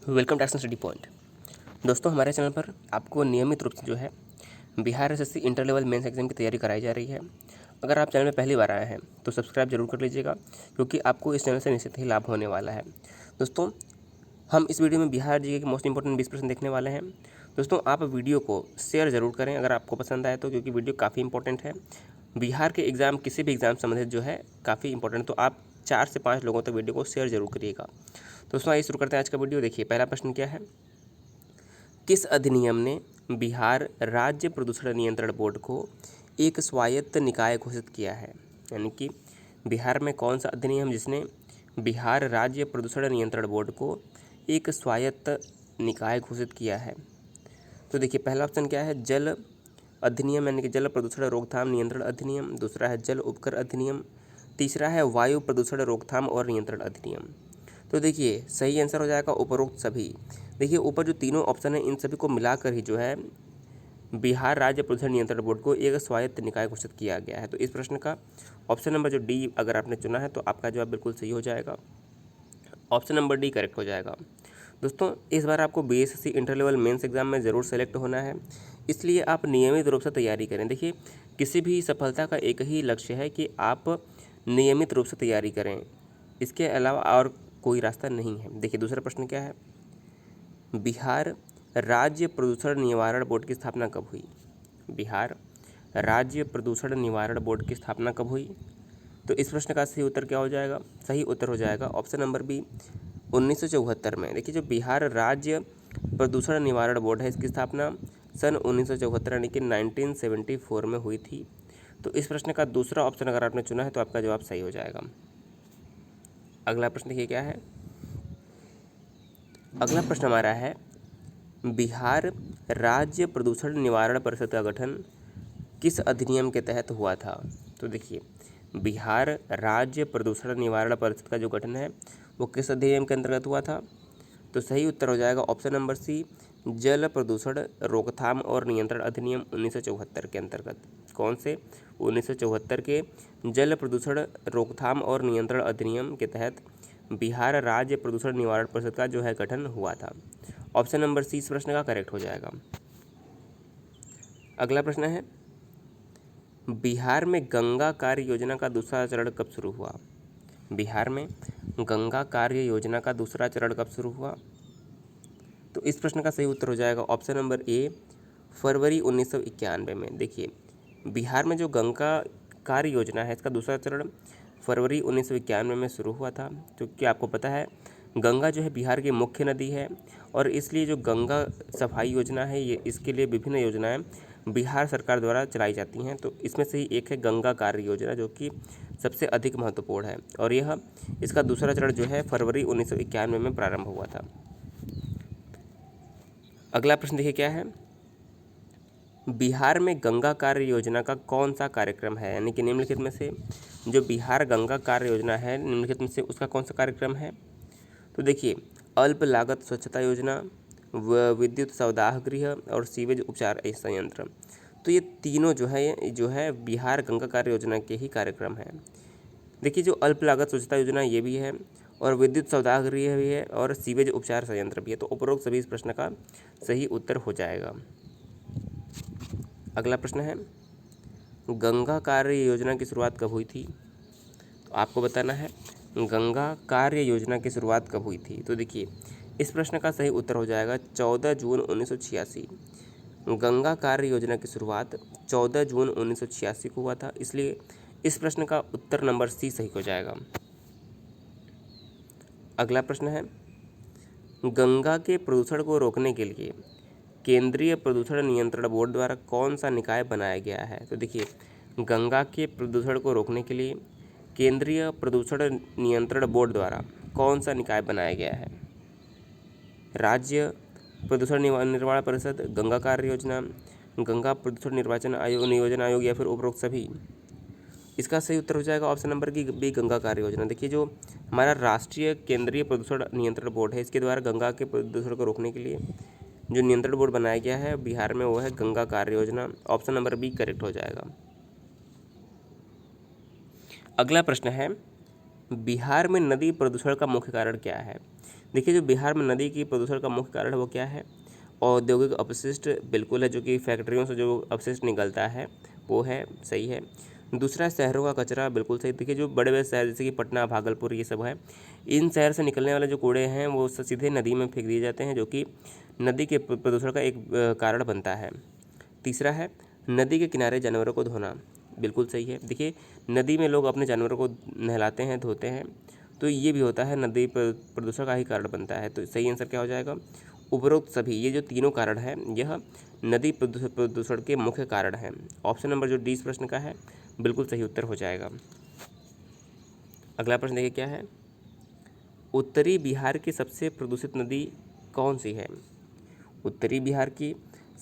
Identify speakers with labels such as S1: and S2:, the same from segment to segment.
S1: Welcome to action study point. दोस्तों, हमारे channel पर आपको नियमित रूप से जो है Bihar SSC inter level mains exam की तैयारी कराई जा रही है। अगर आप चैनल में पहली बार आए हैं तो सब्सक्राइब जरूर कर लीजिएगा, क्योंकि आपको इस चैनल से निश्चित ही लाभ होने वाला है। दोस्तों, हम इस वीडियो में बिहार जीके के मोस्ट इंपॉर्टेंट 20 प्रश्न देखने वाले हैं। दोस्तों, आप वीडियो को शेयर जरूर करें अगर आपको पसंद आए तो, क्योंकि वीडियो काफ़ी इंपॉर्टेंट है। बिहार के एग्ज़ाम, किसी भी एग्ज़ाम संबंधित जो है काफ़ी इंपॉर्टेंट, तो आप 4 से 5 लोगों तक वीडियो को शेयर जरूर करिएगा। दोस्तों, आइए शुरू करते हैं आज का वीडियो। देखिए, पहला प्रश्न क्या है। किस अधिनियम ने बिहार राज्य प्रदूषण नियंत्रण बोर्ड को एक स्वायत्त निकाय घोषित किया है? यानी कि बिहार में कौन सा अधिनियम जिसने बिहार राज्य प्रदूषण नियंत्रण बोर्ड को एक स्वायत्त निकाय घोषित किया है? तो देखिए, पहला ऑप्शन क्या है, जल अधिनियम यानी कि जल प्रदूषण रोकथाम नियंत्रण अधिनियम। दूसरा है जल उपकर अधिनियम। तीसरा है वायु प्रदूषण रोकथाम और नियंत्रण अधिनियम। तो देखिए, सही आंसर हो जाएगा उपरोक्त सभी। देखिए, ऊपर जो तीनों ऑप्शन है इन सभी को मिलाकर ही जो है बिहार राज्य प्रदूषण नियंत्रण बोर्ड को एक स्वायत्त निकाय घोषित किया गया है। तो इस प्रश्न का ऑप्शन नंबर जो डी अगर आपने चुना है तो आपका जवाब बिल्कुल सही हो जाएगा। ऑप्शन नंबर डी करेक्ट हो जाएगा। दोस्तों, इस बार आपको BSSC inter level mains exam में ज़रूर सेलेक्ट होना है, इसलिए आप नियमित रूप से तैयारी करें। देखिए, किसी भी सफलता का एक ही लक्ष्य है कि आप नियमित रूप से तैयारी करें, इसके अलावा और कोई रास्ता नहीं है। देखिए, दूसरा प्रश्न क्या है, बिहार राज्य प्रदूषण निवारण बोर्ड की स्थापना कब हुई? बिहार राज्य प्रदूषण निवारण बोर्ड की स्थापना कब हुई? तो इस प्रश्न का सही उत्तर क्या हो जाएगा? सही उत्तर हो जाएगा ऑप्शन नंबर बी 1974 में। देखिए, जो बिहार राज्य प्रदूषण निवारण बोर्ड है इसकी स्थापना सन 1974 यानी कि 1974 में हुई थी। तो इस प्रश्न का दूसरा ऑप्शन अगर आपने चुना है तो आपका जवाब सही हो जाएगा। अगला प्रश्न देखिए क्या है। अगला प्रश्न हमारा है, बिहार राज्य प्रदूषण निवारण परिषद का गठन किस अधिनियम के तहत हुआ था? तो देखिए, बिहार राज्य प्रदूषण निवारण परिषद का जो गठन है वो किस अधिनियम के अंतर्गत हुआ था? तो सही उत्तर हो जाएगा ऑप्शन नंबर सी जल प्रदूषण रोकथाम और नियंत्रण अधिनियम 1974 के अंतर्गत। कौन से? 1974 के जल प्रदूषण रोकथाम और नियंत्रण अधिनियम के तहत बिहार राज्य प्रदूषण निवारण परिषद का जो है गठन हुआ था। ऑप्शन नंबर सी इस प्रश्न का करेक्ट हो जाएगा। अगला प्रश्न है, बिहार में गंगा कार्य योजना का दूसरा चरण कब शुरू हुआ? बिहार में गंगा कार्य योजना का दूसरा चरण कब शुरू हुआ? तो इस प्रश्न का सही उत्तर हो जाएगा ऑप्शन नंबर ए फरवरी 1991 में। देखिए, बिहार में जो गंगा कार्य योजना है इसका दूसरा चरण फरवरी 1991 में शुरू हुआ था। क्योंकि आपको पता है गंगा जो है बिहार की मुख्य नदी है, और इसलिए जो गंगा सफाई योजना है ये इसके लिए विभिन्न योजनाएं बिहार सरकार द्वारा चलाई जाती हैं। तो इसमें से ही एक है गंगा कार्य योजना, जो कि सबसे अधिक महत्वपूर्ण है, और यह इसका दूसरा चरण जो है फरवरी 1991 में प्रारंभ हुआ था। अगला प्रश्न देखिए क्या है, बिहार में गंगा कार्य योजना का कौन सा कार्यक्रम है? यानी कि निम्नलिखित में से जो बिहार गंगा कार्य योजना है निम्नलिखित में से उसका कौन सा कार्यक्रम है? तो देखिए, अल्प लागत स्वच्छता योजना, विद्युत शवदाह गृह और सीवेज उपचार संयंत्र। तो ये तीनों जो है बिहार गंगा कार्य योजना के ही कार्यक्रम हैं। देखिए, जो अल्प लागत स्वच्छता योजना ये भी है, और विद्युत शवदाह गृह भी है, और सीवेज उपचार संयंत्र भी है। तो उपरोक्त सभी इस प्रश्न का सही उत्तर हो जाएगा। अगला प्रश्न है, गंगा कार्य योजना की शुरुआत कब हुई थी? तो आपको बताना है गंगा कार्य योजना की शुरुआत कब हुई थी। तो देखिए, इस प्रश्न का सही उत्तर हो जाएगा 14 जून 1986। गंगा कार्य योजना की शुरुआत 14 जून 1986 को हुआ था, इसलिए इस प्रश्न का उत्तर नंबर सी सही हो जाएगा। अगला प्रश्न है, गंगा के प्रदूषण को रोकने के लिए केंद्रीय प्रदूषण नियंत्रण बोर्ड द्वारा कौन सा निकाय बनाया गया है? तो देखिए, गंगा के प्रदूषण को रोकने के लिए केंद्रीय प्रदूषण नियंत्रण बोर्ड द्वारा कौन सा निकाय बनाया गया है? राज्य प्रदूषण निर्वहन परिषद, गंगा कार्य योजना, गंगा प्रदूषण निर्वाचन आयोग नियोजन आयोग, या फिर उपरोक्त सभी? इसका सही उत्तर हो जाएगा ऑप्शन नंबर की बी गंगा कार्य योजना। देखिए, जो हमारा राष्ट्रीय केंद्रीय प्रदूषण नियंत्रण बोर्ड है इसके द्वारा गंगा के प्रदूषण को रोकने के लिए जो नियंत्रण बोर्ड बनाया गया है बिहार में वो है गंगा कार्य योजना। ऑप्शन नंबर बी करेक्ट हो जाएगा। अगला प्रश्न है, बिहार में नदी प्रदूषण का मुख्य कारण क्या है? देखिए जो बिहार में नदी की प्रदूषण का मुख्य कारण है वो क्या है? औद्योगिक अपशिष्ट बिल्कुल है, जो कि फैक्ट्रियों से जो अपशिष्ट निकलता है वो है, सही है। दूसरा शहरों का कचरा, बिल्कुल सही। देखिए जो बड़े बड़े शहर जैसे कि पटना, भागलपुर, ये सब है, इन शहर से निकलने वाले जो कूड़े हैं वो सीधे नदी में फेंक दिए जाते हैं, जो कि नदी के प्रदूषण का एक कारण बनता है। तीसरा है नदी के किनारे जानवरों को धोना, बिल्कुल सही है। देखिए नदी में लोग अपने जानवरों को नहलाते हैं, धोते हैं, तो ये भी होता है नदी प्रदूषण का ही कारण बनता है। तो सही आंसर क्या हो जाएगा? उपरोक्त सभी, ये जो तीनों कारण है यह नदी प्रदूषण के मुख्य कारण हैं। ऑप्शन नंबर जो डी इस प्रश्न का है बिल्कुल सही उत्तर हो जाएगा। अगला प्रश्न देखिए क्या है? उत्तरी बिहार की सबसे प्रदूषित नदी कौन सी है? उत्तरी बिहार की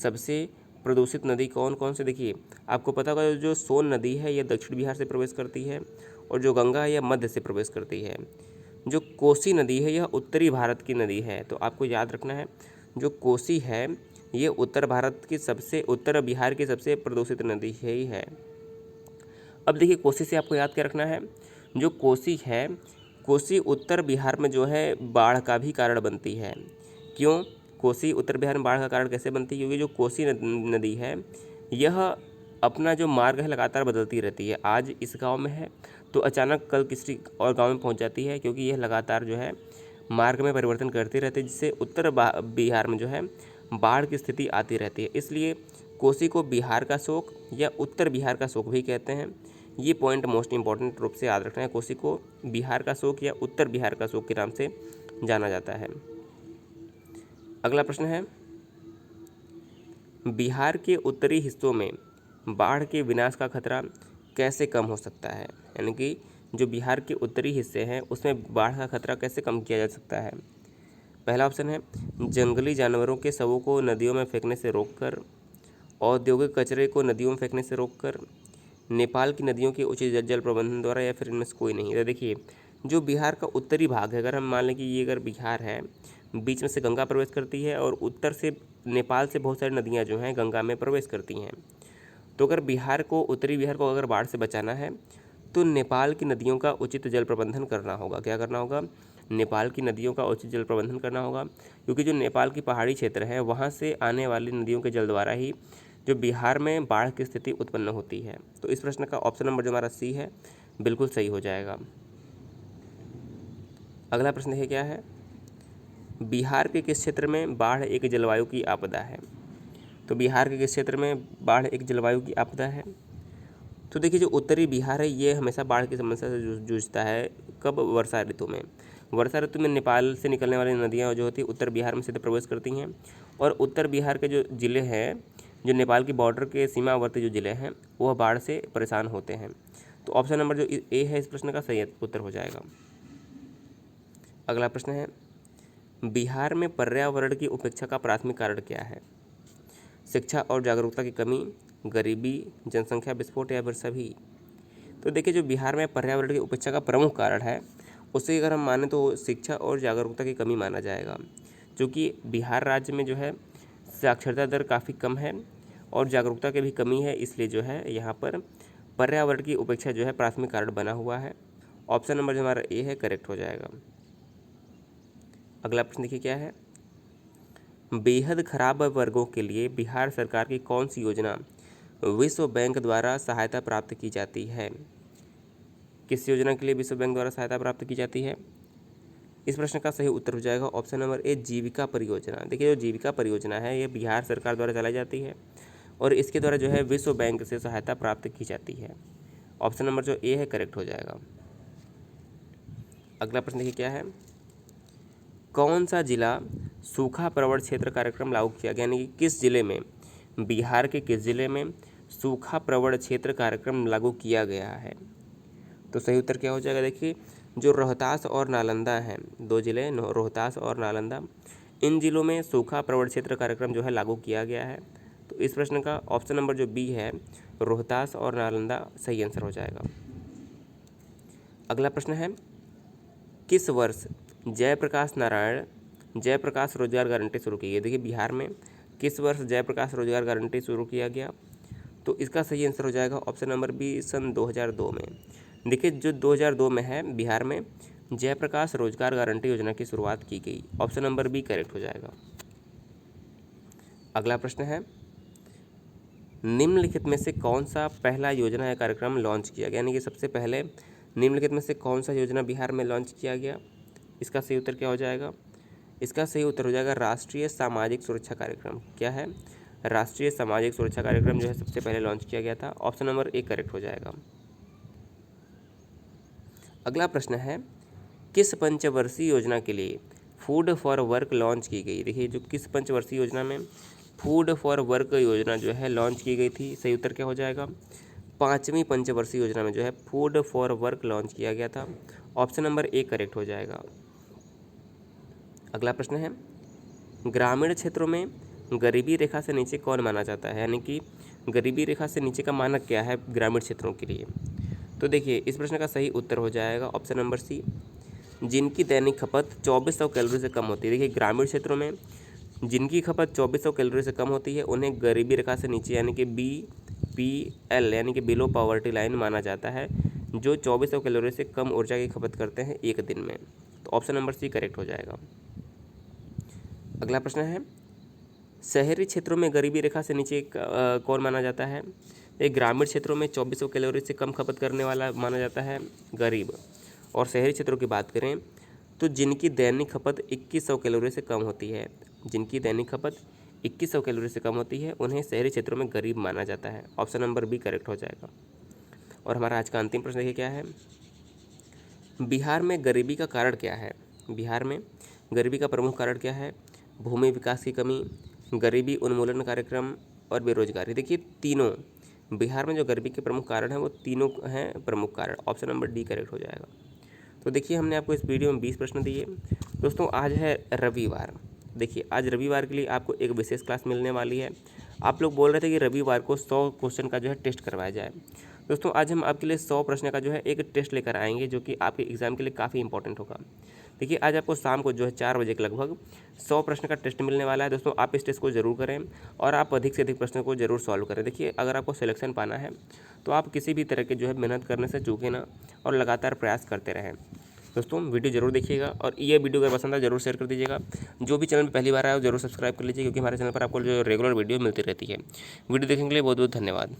S1: सबसे प्रदूषित नदी कौन कौन सी? देखिए आपको पता होगा जो सोन नदी है यह दक्षिण बिहार से प्रवेश करती है, और जो गंगा है यह मध्य से प्रवेश करती है। जो कोसी नदी है यह उत्तरी भारत की नदी है, तो आपको याद रखना है जो कोसी है ये उत्तर बिहार की सबसे प्रदूषित नदी ही है। अब देखिए कोसी से आपको याद क्या रखना है, जो कोसी है, कोसी उत्तर बिहार में जो है बाढ़ का भी कारण बनती है। क्यों? कोसी उत्तर बिहार में बाढ़ का कारण कैसे बनती है? क्योंकि जो कोसी नदी है यह अपना जो मार्ग है लगातार बदलती रहती है। आज इस गांव में है तो अचानक कल किसी और गांव में पहुंच जाती है, क्योंकि यह लगातार जो है मार्ग में परिवर्तन करती रहती है, जिससे उत्तर बिहार में जो है बाढ़ की स्थिति आती रहती है। इसलिए कोसी को बिहार का शोक या उत्तर बिहार का शोक भी कहते हैं। ये पॉइंट मोस्ट इंपॉर्टेंट रूप से याद रखना है, कोसी को बिहार का शोक या उत्तर बिहार का शोक के नाम से जाना जाता है। अगला प्रश्न है, बिहार के उत्तरी हिस्सों में बाढ़ के विनाश का खतरा कैसे कम हो सकता है? यानी कि जो बिहार के उत्तरी हिस्से हैं उसमें बाढ़ का खतरा कैसे कम किया जा सकता है? पहला ऑप्शन है जंगली जानवरों के शवों को नदियों में फेंकने से रोककर, औद्योगिक कचरे को नदियों में फेंकने से रोककर, नेपाल की नदियों के उचित जल प्रबंधन द्वारा, या फिर इनमें से कोई नहीं। तो देखिए जो बिहार का उत्तरी भाग है, अगर हम मान लें कि ये अगर बिहार है, बीच में से गंगा प्रवेश करती है और उत्तर से नेपाल से बहुत सारी नदियाँ जो हैं गंगा में प्रवेश करती हैं। तो अगर उत्तरी बिहार को अगर बाढ़ से बचाना है तो नेपाल की नदियों का उचित जल प्रबंधन करना होगा। क्या करना होगा? नेपाल की नदियों का उचित जल प्रबंधन करना होगा, क्योंकि जो नेपाल की पहाड़ी क्षेत्र है वहाँ से आने वाली नदियों के जल द्वारा ही जो बिहार में बाढ़ की स्थिति उत्पन्न होती है। तो इस प्रश्न का ऑप्शन नंबर जो हमारा सी है बिल्कुल सही हो जाएगा। अगला प्रश्न है क्या है? बिहार के किस क्षेत्र में बाढ़ एक जलवायु की आपदा है? तो बिहार के किस क्षेत्र में बाढ़ एक जलवायु की आपदा है? तो देखिए जो उत्तरी बिहार है ये हमेशा बाढ़ की समस्या से जूझता है। कब? वर्षा ऋतु में। वर्षा ऋतु में नेपाल से निकलने वाली नदियाँ जो होती है उत्तर बिहार में सीधे प्रवेश करती हैं, और उत्तर बिहार के जो ज़िले हैं, जो नेपाल की बॉर्डर के सीमावर्ती जो ज़िले हैं, वह बाढ़ से परेशान होते हैं। तो ऑप्शन नंबर जो ए है इस प्रश्न का सही उत्तर हो जाएगा। अगला प्रश्न है, बिहार में पर्यावरण की उपेक्षा का प्राथमिक कारण क्या है? शिक्षा और जागरूकता की कमी, गरीबी, जनसंख्या विस्फोट, या फिर सभी? तो देखिए जो बिहार में पर्यावरण की उपेक्षा का प्रमुख कारण है उसे अगर हम माने तो शिक्षा और जागरूकता की कमी माना जाएगा, क्योंकि बिहार राज्य में जो है साक्षरता दर काफ़ी कम है और जागरूकता की भी कमी है, इसलिए जो है यहाँ पर पर्यावरण की उपेक्षा जो है प्राथमिक कारण बना हुआ है। ऑप्शन नंबर जो हमारा ए है करेक्ट हो जाएगा। अगला प्रश्न देखिए क्या है? बेहद खराब वर्गों के लिए बिहार सरकार की कौन सी योजना विश्व बैंक द्वारा सहायता प्राप्त की जाती है? किस योजना के लिए विश्व बैंक द्वारा सहायता प्राप्त की जाती है? इस प्रश्न का सही उत्तर हो जाएगा ऑप्शन नंबर ए, जीविका परियोजना। देखिए जो जीविका परियोजना है ये बिहार सरकार द्वारा चलाई जाती है और इसके द्वारा जो है विश्व बैंक से सहायता प्राप्त की जाती है। ऑप्शन नंबर जो ए है करेक्ट हो जाएगा। अगला प्रश्न देखिए क्या है? कौन सा जिला सूखा प्रवण क्षेत्र कार्यक्रम लागू किया गया? यानी कि किस जिले में, बिहार के किस जिले में सूखा प्रवण क्षेत्र कार्यक्रम लागू किया गया है? तो सही उत्तर क्या हो जाएगा? देखिए जो रोहतास और नालंदा हैं, दो जिले रोहतास और नालंदा, इन जिलों में सूखा प्रवण क्षेत्र कार्यक्रम जो है लागू किया गया है। तो इस प्रश्न का ऑप्शन नंबर जो बी है, रोहतास और नालंदा, सही आंसर हो जाएगा। अगला प्रश्न है, किस वर्ष जयप्रकाश नारायण जयप्रकाश रोजगार गारंटी शुरू की गई? देखिए बिहार में किस वर्ष जयप्रकाश रोजगार गारंटी शुरू किया गया? तो इसका सही आंसर हो जाएगा ऑप्शन नंबर बी, सन 2002 में। देखिए जो 2002 में है बिहार में जयप्रकाश रोजगार गारंटी योजना की शुरुआत की गई? ऑप्शन नंबर बी करेक्ट हो जाएगा। अगला प्रश्न है, निम्नलिखित में से कौन सा पहला योजना या कार्यक्रम लॉन्च किया गया? यानी कि सबसे पहले निम्नलिखित में से कौन सा योजना बिहार में लॉन्च किया गया? इसका सही उत्तर क्या हो जाएगा? इसका सही उत्तर हो जाएगा राष्ट्रीय सामाजिक सुरक्षा कार्यक्रम। क्या है? राष्ट्रीय सामाजिक सुरक्षा कार्यक्रम जो है सबसे पहले लॉन्च किया गया था। ऑप्शन नंबर ए करेक्ट हो जाएगा। अगला प्रश्न है, किस पंचवर्षीय योजना के लिए फूड फॉर वर्क लॉन्च की गई? देखिए, जो किस पंचवर्षीय योजना में फूड फॉर वर्क योजना जो है लॉन्च की गई थी, सही उत्तर क्या हो जाएगा? 5वीं पंचवर्षीय योजना में जो है फूड फॉर वर्क लॉन्च किया गया था। ऑप्शन नंबर ए करेक्ट हो जाएगा। अगला प्रश्न है, ग्रामीण क्षेत्रों में गरीबी रेखा से नीचे कौन माना जाता है? यानी कि गरीबी रेखा से नीचे का मानक क्या है ग्रामीण क्षेत्रों के लिए? तो देखिए, इस प्रश्न का सही उत्तर हो जाएगा ऑप्शन नंबर सी, जिनकी दैनिक खपत 2400 कैलोरी से कम होती है। देखिए, ग्रामीण क्षेत्रों में जिनकी खपत 2400 कैलोरी से कम होती है उन्हें गरीबी रेखा से नीचे यानी कि BPL यानी कि बिलो पॉवर्टी लाइन माना जाता है, जो 2400 कैलोरी से कम ऊर्जा की खपत करते हैं एक दिन में। तो ऑप्शन नंबर सी करेक्ट हो जाएगा। अगला प्रश्न है, शहरी क्षेत्रों में गरीबी रेखा से नीचे कौन माना जाता है? एक ग्रामीण क्षेत्रों में 2400 कैलोरी से कम खपत करने वाला माना जाता है गरीब। और शहरी क्षेत्रों की बात करें तो जिनकी दैनिक खपत 2100 कैलोरी से कम होती है, जिनकी दैनिक खपत 2100 कैलोरी से कम होती है उन्हें शहरी क्षेत्रों में गरीब माना जाता है। ऑप्शन नंबर बी करेक्ट हो जाएगा। और हमारा आज का अंतिम प्रश्न देखिए क्या है, बिहार में गरीबी का कारण क्या है? बिहार में गरीबी का प्रमुख कारण क्या है? भूमि विकास की कमी, गरीबी उन्मूलन कार्यक्रम और बेरोजगारी। देखिए, तीनों बिहार में जो गरीबी के प्रमुख कारण हैं वो तीनों हैं प्रमुख कारण। ऑप्शन नंबर डी करेक्ट हो जाएगा। तो देखिए, हमने आपको इस वीडियो में 20 प्रश्न दिए। दोस्तों, आज है रविवार। देखिए, आज रविवार के लिए आपको एक विशेष क्लास मिलने वाली है। आप लोग बोल रहे थे कि रविवार को 100 क्वेश्चन का जो है टेस्ट करवाया जाए। दोस्तों, आज हम आपके लिए 100 प्रश्न का जो है एक टेस्ट लेकर आएंगे, जो कि आपके एग्ज़ाम के लिए काफ़ी इंपॉर्टेंट होगा। देखिए, आज आपको शाम को जो है 4 बजे के लगभग 100 प्रश्न का टेस्ट मिलने वाला है। दोस्तों, आप इस टेस्ट को ज़रूर करें और आप अधिक से अधिक प्रश्नों को ज़रूर सॉल्व करें। देखिए, अगर आपको सिलेक्शन पाना है तो आप किसी भी तरह के जो है मेहनत करने से चूकें ना और लगातार प्रयास करते रहें। दोस्तों, वीडियो जरूर देखिएगा और ये वीडियो अगर पसंद है जरूर शेयर कर दीजिएगा। जो भी चैनल में पहली बार आया हो जरूर सब्सक्राइब कर लीजिए, क्योंकि हमारे चैनल पर आपको जो रेगुलर वीडियो मिलती रहती है। वीडियो देखने के लिए बहुत बहुत धन्यवाद।